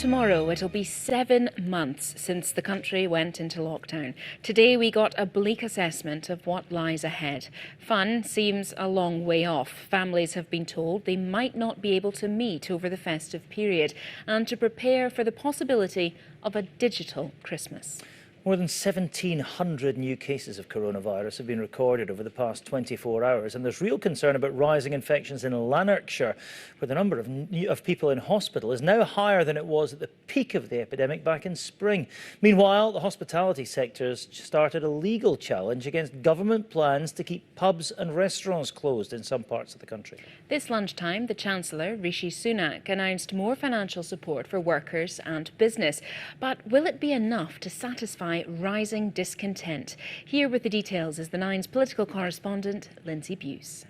Tomorrow it'll be 7 months since the country went into lockdown. Today we got a bleak assessment of what lies ahead. Fun seems a long way off. Families have been told they might not be able to meet over the festive period and to prepare for the possibility of a digital Christmas. More than 1,700 new cases of coronavirus have been recorded over the past 24 hours, and there's real concern about rising infections in Lanarkshire, where the number of people in hospital is now higher than it was at the peak of the epidemic back in spring. Meanwhile, the hospitality sector has started a legal challenge against government plans to keep pubs and restaurants closed in some parts of the country. This lunchtime, the Chancellor, Rishi Sunak, announced more financial support for workers and business. But will it be enough to satisfy rising discontent? Here with the details is the Nine's political correspondent, Lindsay Buse.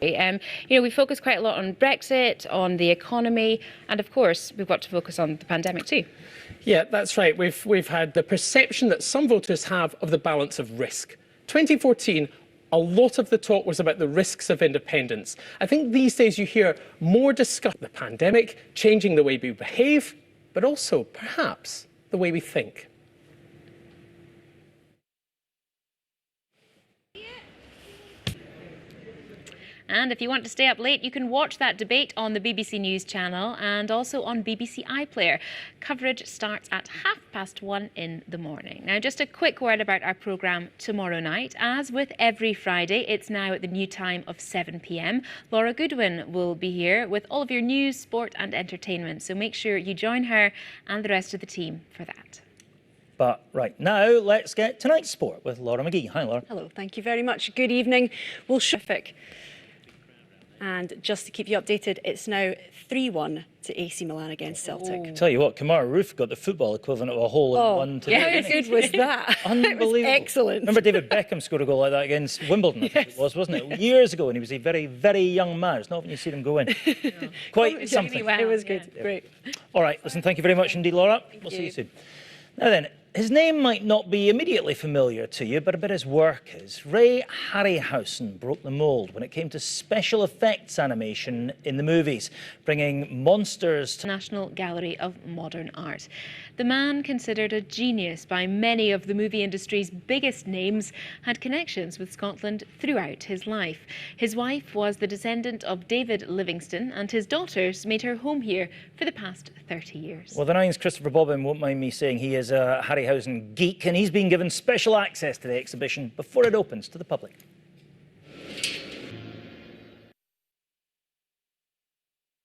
We focus quite a lot on Brexit, on the economy, and of course, we've got to focus on the pandemic too. Yeah, that's right. We've had the perception that some voters have of the balance of risk. 2014, a lot of the talk was about the risks of independence. I think these days you hear more discussion about the pandemic, changing the way we behave, but also, perhaps, the way we think. And if you want to stay up late, you can watch that debate on the BBC News channel and also on BBC iPlayer. Coverage starts at 1:30 in the morning. Now, just a quick word about our programme tomorrow night. As with every Friday, it's now at the new time of 7 p.m. Laura Goodwin will be here with all of your news, sport and entertainment. So make sure you join her and the rest of the team for that. But right now, let's get tonight's sport with Laura McGee. Hi, Laura. Hello, thank you very much. Good evening. We'll terrific. And just to keep you updated, it's now 3-1 to AC Milan against Celtic. I tell you what, Kamara Roof got the football equivalent of a hole in one today. How good was that? Unbelievable. It was excellent. Remember David Beckham scored a goal like that against Wimbledon, I think it was, wasn't it? Years ago, and he was a very, very young man. It's not when you see him go in. Quite something. Well, it was good. Yeah. Great. All right, listen, thank you very much indeed, Laura. We'll see you soon. Now then, his name might not be immediately familiar to you, but a bit his work is. Ray Harryhausen broke the mould when it came to special effects animation in the movies, bringing monsters to National Gallery of Modern Art. The man, considered a genius by many of the movie industry's biggest names, had connections with Scotland throughout his life. His wife was the descendant of David Livingstone, and his daughters made her home here for the past 30 years. Well, the Nine's Christopher Bobbin won't mind me saying he is a Harryhausen geek, and he's been given special access to the exhibition before it opens to the public.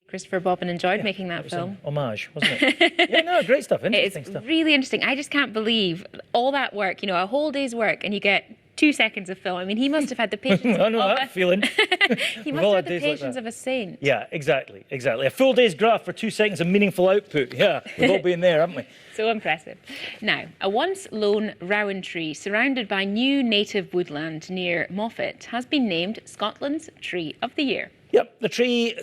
Christopher Bobbin enjoyed making that film. An homage, wasn't it? Yeah, no, great stuff, interesting It's stuff. really interesting. I just can't believe all that work, a whole day's work, and you get 2 seconds of film. I mean, he must have had the patience. I know that feeling. He must have had the patience of a saint. Yeah, exactly. A full day's graph for 2 seconds of meaningful output. Yeah, we've all been there, haven't we? So impressive. Now, a once lone rowan tree surrounded by new native woodland near Moffat has been named Scotland's Tree of the Year. Yep, the tree.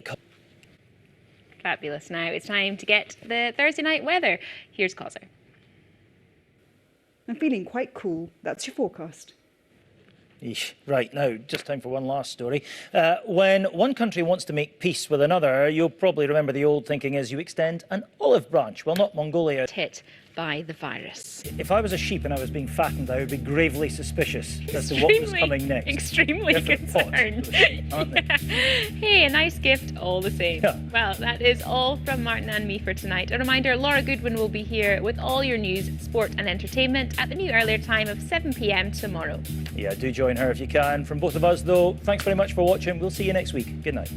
Fabulous. Now it's time to get the Thursday night weather. Here's Causer. I'm feeling quite cool. That's your forecast. Eesh. Right, now, just time for one last story. When one country wants to make peace with another, you'll probably remember the old thinking is you extend an olive branch. Well, not Mongolia. Hit by the virus. If I was a sheep and I was being fattened, I would be gravely suspicious as to what was coming next. Extremely concerned. Aren't they? Hey, a nice gift all the same. Yeah. Well, that is all from Martin and me for tonight. A reminder, Laura Goodwin will be here with all your news, sport and entertainment at the new earlier time of 7 p.m. tomorrow. Yeah, do join her if you can. From both of us, though, thanks very much for watching. We'll see you next week. Good night.